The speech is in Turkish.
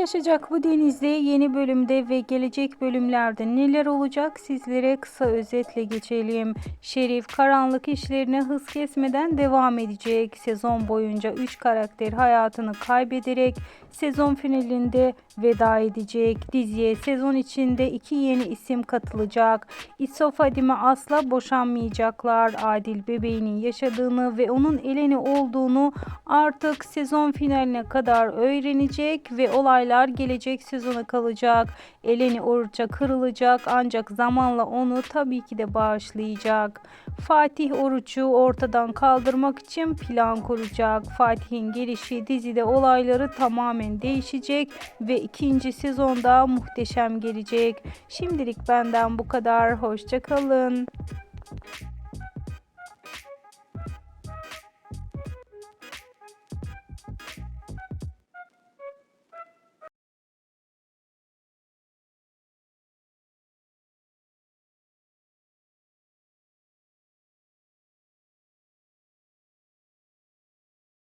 Taşacak bu denizde yeni bölümde ve gelecek bölümlerde neler olacak sizlere kısa özetle geçelim. Şerif karanlık işlerine hız kesmeden devam edecek. Sezon boyunca 3 karakter hayatını kaybederek sezon finalinde veda edecek. Diziye sezon içinde 2 yeni isim katılacak. İso Fadime asla boşanmayacaklar. Adil bebeğinin yaşadığını ve onun Eleni olduğunu artık sezon finaline kadar öğrenecek ve olaylar gelecek sezona kalacak. Eleni Oruç'a kırılacak ancak zamanla onu tabii ki de bağışlayacak. Fatih Oruç'u ortadan kaldırmak için plan kuracak. Fatih'in gelişi dizide olayları tamamen değişecek ve ikinci sezonda muhteşem gelecek. Şimdilik benden bu kadar. Hoşça kalın.